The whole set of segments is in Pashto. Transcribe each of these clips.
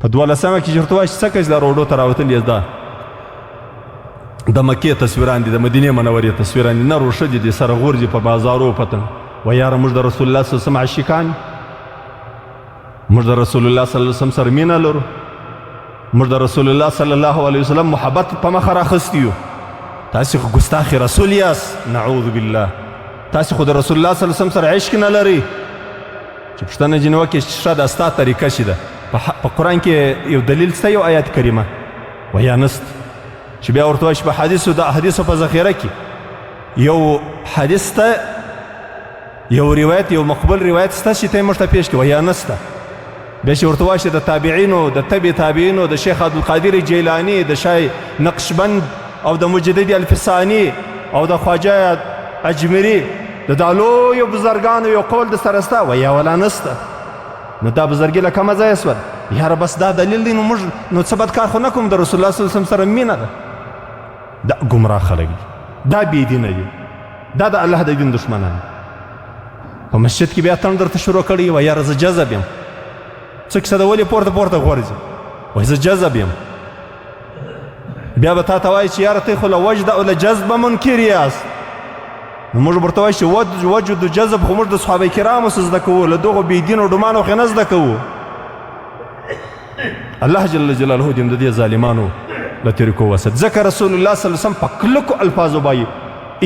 په 12مه کې چې ورته وایي چې څه کوي دا روډو ته راوتلي یاست دا د مکې تصویران دي د مدینې منورې تصویران دي نر و ښځې دي سره غورځي په بازارو پتن و یاره موږ د رسول الله صلی الله علیه وسلم عاشقان موږ د رسول الله صلی الله علیه وسلم سره مینه لرو موږ د رسول الله صلی الله علیه وسلم محبت په مخه راخستی یو تاسې خو ګستاخ رسول یاست نعوذ بالله تاسې خو د رسول الله صلی الله علیه وسلم سره عشق نه لرئ چې پوښتنه ځینې وکړي چې ښه دا ستا طریقه چې ده په قرآن کې یو دلیل شته یو آیات کریمه و یا نست چې بیا ورته وایي چې په د احادیثو په ذخیره کې یو حدیث ته یو روایت یو مقبول روایت شته چې ته یې موږ ته پېښ کړي و یا نسته بیا چې ورته وایي چې د تابعینو د تبع تابعینو د شیخ عبدالقادر جیلانی د شای نقشبند او د مجدد الفسانی او د خواجه اجمری د دا لویو بزرګانو یو قول د سره سته و یا ولا نسته نو دا بزرګي له کومه ځایه سول یاره بس دا دلیل دی نو موږ نو څه بد کار خو نه کوم د رسول الله صلی الله علیه وسلم سره مینه ده دا ګمراه خلک دي دا بېدینه دي دا د الله د دین دشمنان په مسجد کې بیا تن درته شروع کړي و یاره زه جذب یم څه کیسه ده ولې پورته غورځي وایي زه جذب یم بیا به تا ته وایي چې یاره ته خو له وجد او له جذبه منکر یاست نو موږ ورته وایو چې وجد و جذب خو موږ د صحابه کرامو څه زده کوو له دغو بېدینو ډمانو خو نه زده کوو الله جل جلاله دې د دې ظالمانو له طریقو وسد ځکه رسول الله صلی الله علیه وسلم په کلکو الفاظو وایي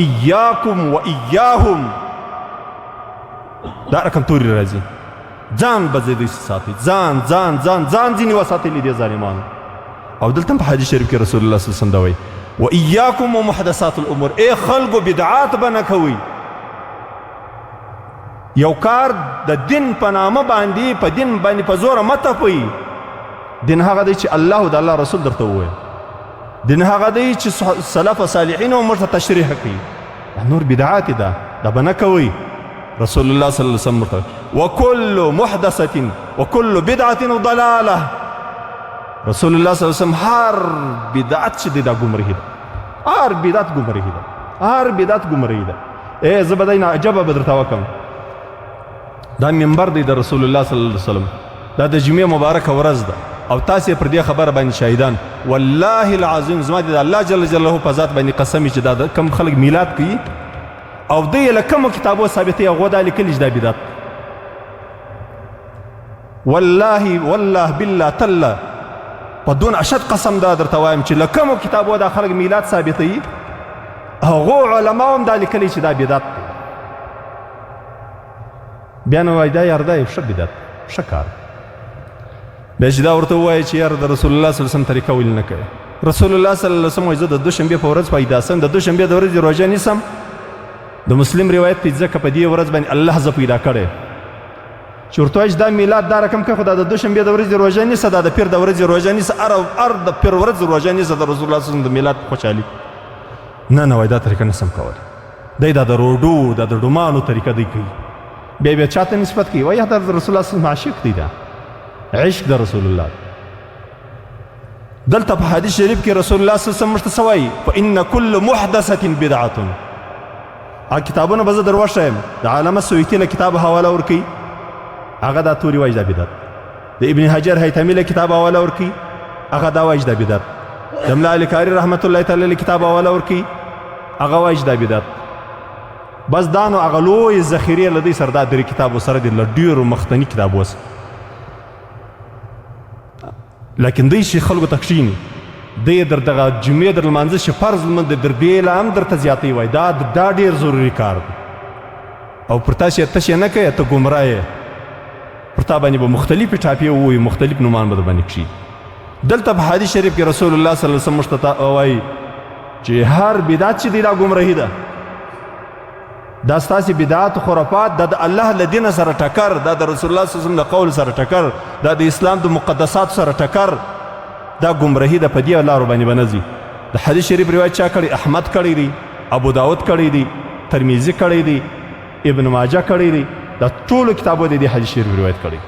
ایاکم و ایاهم دا رقم تورې راځي ځان به ځای دوی ساتئ ځان ځینې وساتلی دې ظالمانو او دلته هم په حدیث شریف کې رسول الله صلی الله علیه وسلم دا وایي و ایاکم و محدثات الامور ای خلقو بدعات به نه کوئ یو کار د دین په نامه باندې په دین باندې په زوره مه تپئ دین هغه دی چې الله او د الله رسول درته وویل دین هغه دی چې سلف صالحینو موږ ته تشریح کوي نور بدعات ده دا به نه کوئ رسول الله صلی الله علیه وسلم ورته وکل محدثة وکل بدعة ضلاله رسول الله صلی الله علیه وسلم هر بدعت چې دی دا ګمراهي ده هر بدعت ګمراهي ده هر بدعت ګمراهي ده زه به دینه عجبه به درته وکړم دا منبر دی د رسول الله صلی الله علیه وسلم دا د جمعې مبارکه ورځ ده او تاسې پر دې خبره باندې شاهدان والله العظیم زما د الله جل جلاله په ذات باندې قسم چې دا کم خلک میلاد کوي او دوی له کومو کتابو ثابتوي هغو دا لیکلي چې دا بدعت والله بالله تله په دون اشد قسم دا درته وایم چې له کومو کتابو دا خلک میلاد ثابتوي هغو علماو هم دا لیکلي چې دا بدعت دی بیا نو وایي دا یار دا یو ښه بدعت ښه کار بیا چې دا ورته ووایي چې یاره د رسول الله صلی الله علیه وسلم طریقه ولې نه کوي رسول الله صلی الله علیه وسلم وایي زه د دوشنبې په ورځ پیدا سم د دوشنبې د ورځې روژه نیسم د مسلم روایت دی ځکه په دې ورځ باندې الله زه پیدا کړی چې ورته وایي چې دا میلاد دا رقم کوي خو دا د دوشنبې د ورځې روژه نیسه دا د پیر د ورځې روژه نیسه هر د پیر ورځ روژه نیسه د رسول الله صلی الله علیه وسلم د میلاد خوشحالي نه وایي دا طریقه نسم کولی دی دا د روډو دا د ډمانو طریقه دی کوي بیا چاته نسبت کوي وایي دا د رسول الله صلی الله علیه وسلم عاشق دی دا عشق د رسول الله دلته په حدیث شریف کې رسول الله صلی الله علیه وسلم موږ ته څه وایي فإن كل محدثة بدعة کتابونه به زه در وښیم د علامه سیوطي له کتاب حواله ورکوي هغه دا توري وایي دا بدعت د ابن حجر هیثمي له کتاب حواله ورکوي هغه دا وایي دا بدعت د ملا علي کاري رحمت الله تعالی له کتاب حواله ورکوي هغه وایي دا بدعت بس دا نو هغه لویې ذخیرې له دوی سره دا درې کتابو سره دي له ډېرو مخکني کتابو سره لیکن دوی چې خلکو ته کښېني دی در دغه جمعې در لمانځه چې فرض لمونځ دی در دې له هم درته زیاتی وایي دا ډېر ضروري کار دی او پر تاسې تش یې نه کوې ته ګمراه یې پر تا باندې به مختلفې ټاپې ووایي مختلف نومان به در باندې کښېږي دلته په حدیث شریف کې رسول الله صلی الله علیه وسلم موږ ته وایي چې هر بدعت چې دی دا ګمراهي ده دا ستاسې بدعات خرافات دا د الله له دینه سره ټکر دا د رسول الله صلی الله علیه وسلم له قول سره ټکر دا د اسلام د مقدساتو سره ټکر دا ګمراهي ده په دې لارو باندې به نه ځي د حدیث شریف روایت چا کړی احمد کړی دی ابو داود کړی دی ترمیزي کړی دی ابن ماجه کړی دی دا ټولو کتابو د دې حدیث شریف روایت کړی